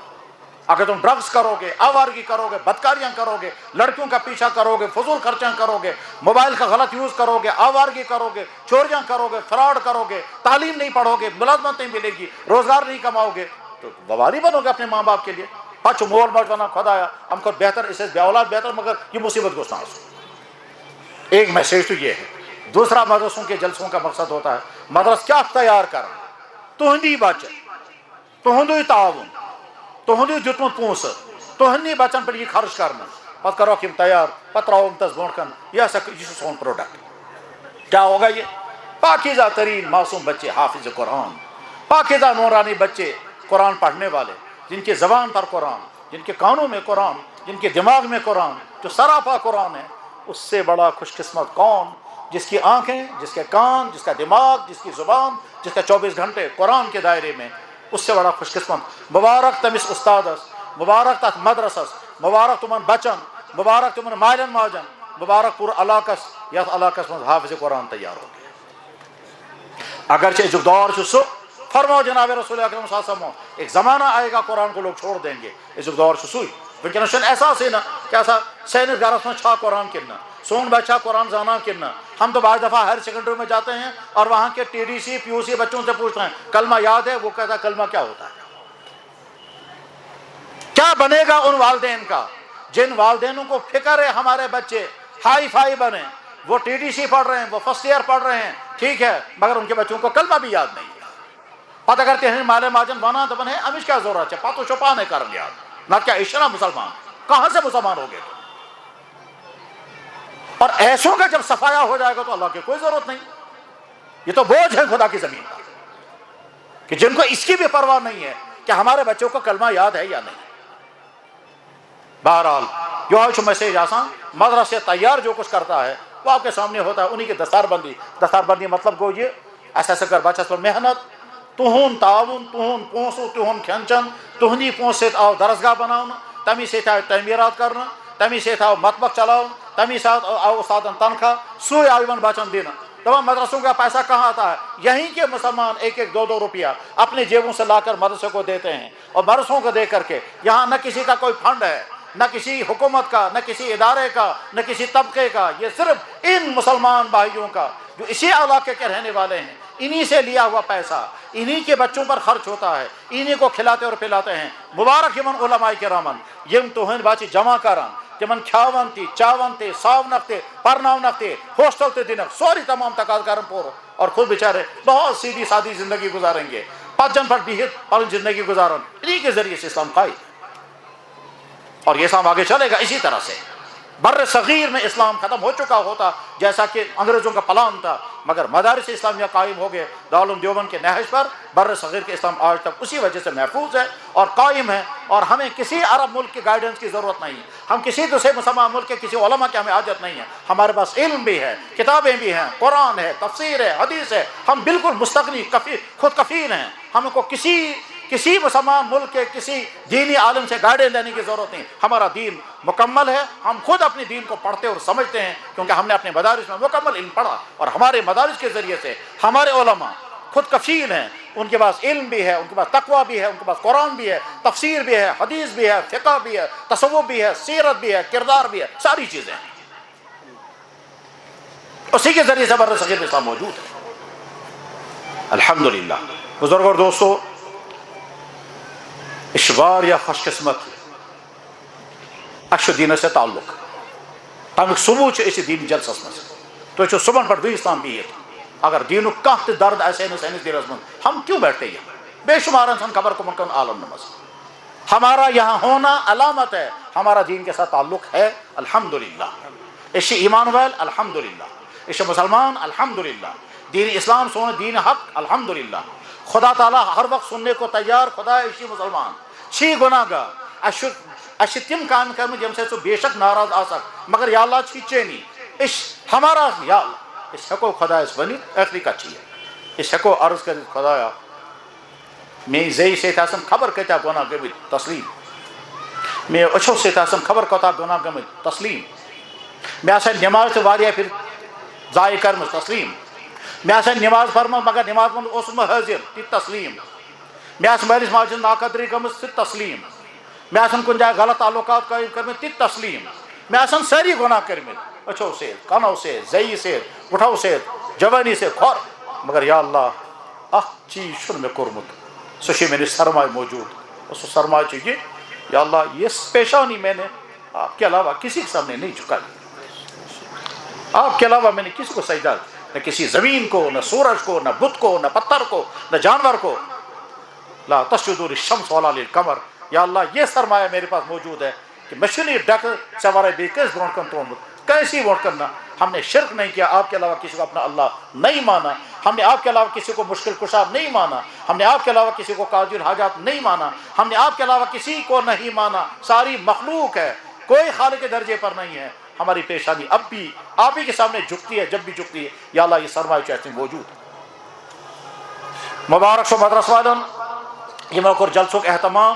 اگر تم ڈرگز کرو گے، آوارگی کرو گے، بدکاریاں کرو گے، لڑکیوں کا پیچھا کرو گے، فضول خرچیاں کرو گے، موبائل کا غلط یوز کرو گے، آوارگی کرو گے، چوریاں کرو گے، فراڈ کرو گے، تعلیم نہیں پڑھو گے، ملازمت نہیں ملے گی، روزگار نہیں کماؤ گے، تو وبال ہی بنو گے اپنے ماں باپ کے لیے۔ پچ مول مٹ بنا خدایا ہم کو بہتر اسے بے اولاد بہتر، مگر یہ مصیبت گھسنا اس۔ ایک میسیج تو یہ ہے۔ دوسرا مدرسوں کے جلسوں کا مقصد ہوتا ہے مدرس کیا تیار کر تہندی بچ، تہندی تعاون، تہندی دتمت پونسہ، تہندی بچن پر یہ خرچ کرنا، پتہ کرو کہ تیار، پتہ تراو تس برونٹ کن، یہ سون پروڈکٹ۔ کیا ہوگا یہ؟ پاکیزہ ترین معصوم بچے حافظ قرآن، پاکیزہ نورانی بچے قرآن پڑھنے والے، جن کے زبان پر قرآن، جن کے کانوں میں قرآن، جن کے دماغ میں قرآن، جو سراپا قرآن ہے۔ اس سے بڑا خوش قسمت کون جس کی آنکھیں، جس کے کان، جس کا دماغ، جس کی زبان، جس کا 24 گھنٹے قرآن کے دائرے میں، اس سے بڑا خوش قسمت۔ مبارک تمس استادس مبارک تک مدرسس، مبارک تمن بچن، مبارک تمن مالن ماجن، مبارک پور علاقس یتھ علاقس من حافظ قرآن تیار ہو گئے۔ اگرچہ ازک دور سہ فرماؤ جناب رسول اکرم صلی اللہ علیہ وسلم ایک زمانہ آئے گا قرآن کو لوگ چھوڑ دیں گے، ازک دور سوئی ونکس احساس نا کہ سینس گھرس من قرآن کن سون بچہ قرآن زانا کن ہم تو بعض دفعہ ہائر سیکنڈری میں جاتے ہیں اور وہاں کے T D C P U C بچوں سے پوچھتے ہیں کلمہ یاد ہے؟ وہ کہتا ہے کلمہ کیا ہوتا ہے؟ کیا بنے گا ان والدین کا جن والدینوں کو فکر ہے ہمارے بچے ہائی فائی بنے، وہ ٹی ڈی سی پڑھ رہے ہیں، وہ فرسٹ ایئر پڑھ رہے ہیں، ٹھیک ہے، مگر ان کے بچوں کو کلمہ بھی یاد نہیں ہے۔ پتہ کرتے ہیں مالے ماجن بنا تو بنے امیش کیا ضرورت ہے، پاتو چھپا نہیں کر لیا نہ کیا اشنا مسلمان کہاں سے مسلمان ہو گئے؟ اور ایسوں کا جب صفایا ہو جائے گا تو اللہ کی کوئی ضرورت نہیں۔ یہ تو بوجھ ہے خدا کی زمین کا کہ جن کو اس کی بھی پرواہ نہیں ہے کہ ہمارے بچوں کو کلمہ یاد ہے یا نہیں۔ بہرحال جو میسیج آسان مدرسے تیار جو کچھ کرتا ہے وہ آپ کے سامنے ہوتا ہے، انہی کی دستار بندی مطلب گو یہ ایسا کر بچس پر محنت، تہن تعاون، تہن پونسو، تہن کھین چن، تہندی پونس سے آو درسگاہ بناؤن، تمی سے آو تعمیرات کرنا، تمی سے آو مطبخ چلاؤن، تمی سے آو استادن تنخواہ، سوئی آو ان بچن دینا۔ تمام مدرسوں کا پیسہ کہاں آتا ہے؟ یہیں کے مسلمان ایک ایک دو روپیہ اپنے جیبوں سے لا کر مدرسے کو دیتے ہیں، اور مدرسوں کو دے کر کے یہاں نہ کسی کا کوئی فنڈ ہے، نہ کسی حکومت کا، نہ کسی ادارے کا، نہ کسی طبقے کا، یہ صرف ان مسلمان بھائیوں کا جو اسی علاقے کے رہنے والے ہیں، انہی سے لیا ہوا پیسہ انہی کے بچوں پر خرچ ہوتا ہے، انہی کو کھلاتے اور پلاتے ہیں۔ مبارک یمن علماء کرامن یم تہند باچی جمع کران، تمن کھاون تی چاون تی ساونک تی پرناونک تی ہاسٹل تی دنک سوری تمام تقاض کرن پور، اور خود بیچارے بہت سیدھی سادی زندگی گزاریں گے، پجن پر بہت پن زندگی گزارن، انہی کے ذریعے سے اسلام قائم، اور یہ اسلام آگے چلے گا اسی طرح سے۔ بر صغیر میں اسلام ختم ہو چکا ہوتا جیسا کہ انگریزوں کا پلان تھا، مگر مدارس اسلامیہ قائم ہو گئے دارالعلوم دیوبند کے نہج پر۔ بر صغیر کے اسلام آج تک اسی وجہ سے محفوظ ہے اور قائم ہے، اور ہمیں کسی عرب ملک کی گائیڈنس کی ضرورت نہیں ہے، ہم کسی دوسرے مسلمان ملک کے کسی علماء کی ہمیں حاجت نہیں ہے۔ ہمارے پاس علم بھی ہے، کتابیں بھی ہیں، قرآن ہے، تفسیر ہے، حدیث ہے، ہم بالکل مستغنی خود کفیل ہیں، ہم کو کسی مسلمان ملک کے کسی دینی عالم سے گائیڈنس لینے کی ضرورت نہیں۔ ہمارا دین مکمل ہے، ہم خود اپنے دین کو پڑھتے اور سمجھتے ہیں کیونکہ ہم نے اپنے مدارس میں مکمل علم پڑھا، اور ہمارے مدارس کے ذریعے سے ہمارے علماء خود کفیل ہیں، ان کے پاس علم بھی ہے، ان کے پاس تقویٰ بھی ہے، ان کے پاس قرآن بھی ہے، تفسیر بھی ہے، حدیث بھی ہے، فقہ بھی ہے، تصوف بھی ہے، سیرت بھی ہے، کردار بھی ہے، ساری چیزیں ہیں، اسی کے ذریعے سے بر صغیر اسلام موجود ہے الحمدللہ۔ بزرگ اور دوستو، اشوار یا خوش قسمت اکش دین سے تعلق تمیک ثبوت اسی دینی جلسس مز تو صبح پہ اسلام بہت اگر دین کھانا درد آئے سینس دلس من ہم کیوں بیٹھتے ہیں؟ بے شمار انسان خبر کن عالم نماز ہمارا یہاں ہونا علامت ہے ہمارا دین کے ساتھ تعلق ہے الحمدللہ۔ اس ایمان ویل الحمدللہ، اس مسلمان الحمدللہ، دین اسلام سونے دین حق الحمدللہ۔ خدا تعالیٰ ہر وقت سننے کو تیار، خدا اسی مسلمان چھی گناہ گار اش تم کام کرم یم سے بے شک ناراض آ سک مگر یا اللہ چھی چینی اس ہمارا یا اللہ اس ہکو خدا اس بنی اخری کا چیئے اس ہکو عرض کر خدایا میں زی سے تاسم خبر کتا گناہ گمت تسلیم، میں اچھو سے تاسم خبر کتا گناہ گمت تسلیم، میں آسا نماز سے واریا پھر ضائع کرم تسلیم، میں آسا نماز فرما مگر نماز من اسم حاضر تی تسلیم، میں آسا مالس ماجن ناقدری گمت تی تسلیم، میں آسن کن جائے غلط تعلقات قائم کرمت تی تسلیم، میں آسن ساری گناہ کرمت اچھو سے کنو سے زئی سے اٹھو سے جوانی سے کھور مگر یا اللہ اخ چیز شن میں کرمت سوشی میں نے سرمائے موجود اس سرمائے چاہیے یا اللہ یہ پیشانی میں نے آپ کے علاوہ کسی کے سامنے نہیں جھکائی، آپ کے علاوہ میں نے کسی کو سجدہ نہ کسی زمین کو، نہ سورج کو، نہ بت کو، نہ پتھر کو، نہ جانور کو، لا تسجدوا للشمس ولا للقمر، یا اللہ یہ سرمایہ میرے پاس موجود ہے کہ مشنی ڈک سوارے بھی کس برونٹ کن ترومت کیسی ووٹ کرنا، ہم نے شرک نہیں کیا، آپ کے علاوہ کسی کو اپنا اللہ نہیں مانا، ہم نے آپ کے علاوہ کسی کو مشکل کشا نہیں مانا، ہم نے آپ کے علاوہ کسی کو قاضی الحاجات نہیں مانا، ہم نے آپ کے علاوہ کسی کو نہیں مانا، ساری مخلوق ہے، کوئی خالق کے درجے پر نہیں ہے، ہماری پیشانی اب بھی آپ ہی کے سامنے جھکتی ہے، جب بھی جھکتی ہے، یا اللہ یہ سرمایہ چاہتے ہیں موجود ہے۔ مبارک شو مدرس والن یہ موقع جلسوں کا اہتمام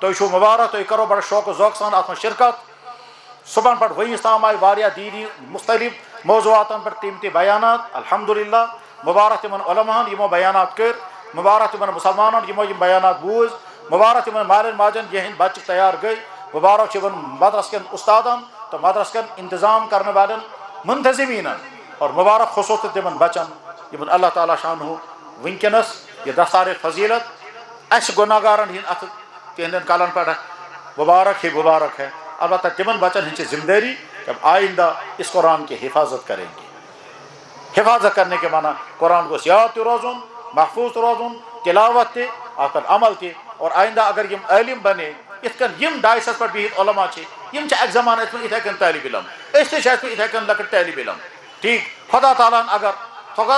تُہۍ چھِو مُبارک تُہۍ کَرو بڑٕ شوق و ذوق سان اَتھ منٛز شِرکت صُبحن پٮ۪ٹھ وٕنیُس تام آیہِ واریاہ دیٖنی مُختلف موضوعاتَن پٮ۪ٹھ تِم تہِ بیانات الحمدللہ مُبارک تِمن علماہن یِمو بیانات کٔرۍ مُبارک تِمن مُسلمانن یِمو یِم بیانات بوٗزۍ مُبارک تِمن مالٮ۪ن ماجٮ۪ن یِہٕنٛدۍ بچہِ تیار گٔے مُبارک چھِ یِمن مدرس کٮ۪ن اُستادن تہٕ مدرس کٮ۪ن انتظام کرنہٕ والٮ۪ن منتظمیٖنن اور مُبارک خصوٗص تِمن بچن یِمن اللہ تعالیٰ شانہ وٕنکٮ۪نس یہِ دستار فضیلت اَسہِ گۄناہگارن ہٕنٛدۍ اَتھٕ تِہنٛدٮ۪ن کلن پٮ۪ٹھ مبارک ہے البتہ تِمن بچن ہٕنٛز چھِ ذمہ دٲری کہ آئندہ اس قرآن کی حفاظت کریں گے حفاظت کرنے کے معنی قرآن گوٚژھ یاد تہِ روزُن محفوظ تہِ روزُن تلاوت تہِ اَتھ پٮ۪ٹھ عمل تہِ اور آئندہ اگر یِم عٲلم بنے یِتھ کٔنۍ یِم ڈایسَس پٮ۪ٹھ بِہِتھ علما چھِ یِم چھِ اَکہِ زمانہٕ ٲسۍمٕتۍ یِتھَے کٔنۍ طٲلب علم أسۍ تہِ چھِ ٲسۍمٕتۍ یِتھَے کٔنۍ لۄکٕٹۍ طٲلب علم ٹھیٖک خۄدا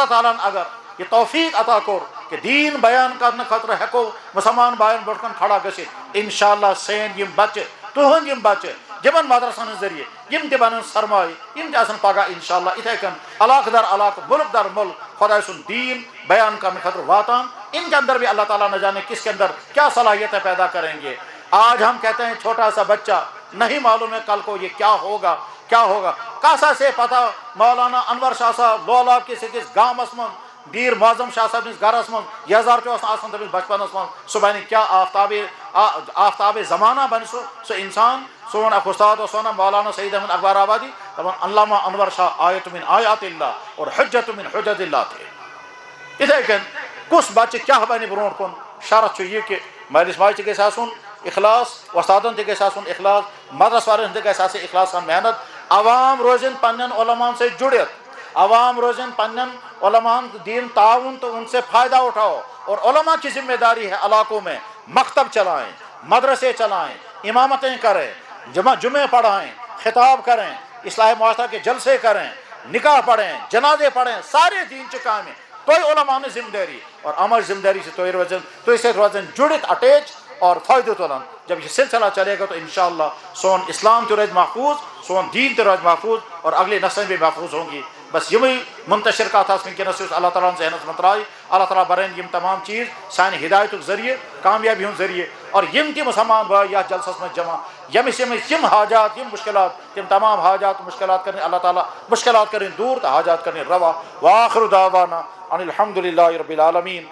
تعالیٰ ہن اگر یہ توفیق عطا کوٚر کہ دیٖن بیان کرنہٕ خٲطرٕ ہٮ۪کو مُسلمان بایَن برونٛٹھ کَنۍ کھڑا گٔژھِتھ اِنشاء اللہ سٲنۍ یِم بچہِ تُہنٛدۍ یِم بچہِ یِمن مدرسن ہٕنٛدۍ ذٔریعہٕ یِم تہِ بنن سرمایہِ یِم تہِ آسن پگاہ اِنشاء اللہ یِتھَے کٔنۍ علاقہٕ در علاقہٕ مُلک در مُلک خۄداے سُنٛد دیٖن بیان کرنہٕ خٲطرٕ واتان ان کے اندر بھی اللہ تعالیٰ نہ جانے کس کے اندر کیا صلاحیتیں پیدا کریں گے آج ہم کہتے ہیں چھوٹا سا بچہ نہیں معلوم ہے کل کو یہ کیا ہوگا کاسا سے پتہ مولانا انور شاہ صاحب لولاب کس أکِس گامس منٛز بیٖر معظم شاہ صٲب نِس گرس منٛز یزار تہِ اوس آسان تٔمِس بچپنس منٛز سُہ بنہِ کیٛاہ آفتابِ زمانہ بنہِ سُہ اِنسان سون اکھ اُستاد اوس ونان مولانا سعید احمد اکبر آبادی دپان علامہ انور شاہ آیت من آیات اللہ اور حجت من حجت اللہ تھے یِتھَے کٔنۍ کُس بچہِ کیٛاہ بنہِ برونٛٹھ کُن شرط چھُ یہِ کہِ مٲلِس ماجہِ تہِ گژھِ آسُن اخلاص وۄستادن تہِ گژھِ آسُن اخلاص مدرس والٮ۪ن تہِ گژھِ آسٕنۍ اخلاص سان محنت عوام روزن پننٮ۪ن علماہن سۭتۍ جُڑِتھ عوام روزن پننٮ۪ن علماہن دین تعاون تو ان سے فائدہ اٹھاؤ اور علماء کی ذمہ داری ہے علاقوں میں مکتب چلائیں مدرسے چلائیں امامتیں کریں جمعے پڑھائیں خطاب کریں اصلاح معاشرہ کے جلسے کریں نکاح پڑھیں جنازے پڑھیں سارے دین چہِ کامہِ تۄہہِ علماہن ذمہ داری اور عمل ذمہ داری سے تُہۍ سۭتۍ روزن جُڑِتھ اٹیچ اور فائدہ تُلن جب یہ سلسلہ چلے گا تو انشاءاللہ سون اسلام تہِ روزِ محفوظ سون دین تہِ روزِ محفوظ اور اگلی نسلیں بھی محفوظ ہوں گی بس یِمٕے منتشر کتھ آسہٕ وٕنکٮ۪نس یُس اللہ تعالیٰ ہن ذہنس منٛز ترٛایہِ اللہ تعالیٰ بَرن یِم تمام چیٖز سانہِ ہدایتُک ذٔریعہٕ کامیابی ہُنٛد ذٔریعہٕ اور یِم تہِ مُسلمان بٲے یتھ جلسس منٛز جمع ییٚمِس یِم حاجات یِم مُشکلات تِم تمام حاجات مُشکلات کٔرِنۍ اللہ تعالیٰ مُشکلات کٔرِنۍ دوٗر تہٕ حاجات کٔرِنۍ روا وآخر دعوانا ان الحمدُ للہ رب العالمین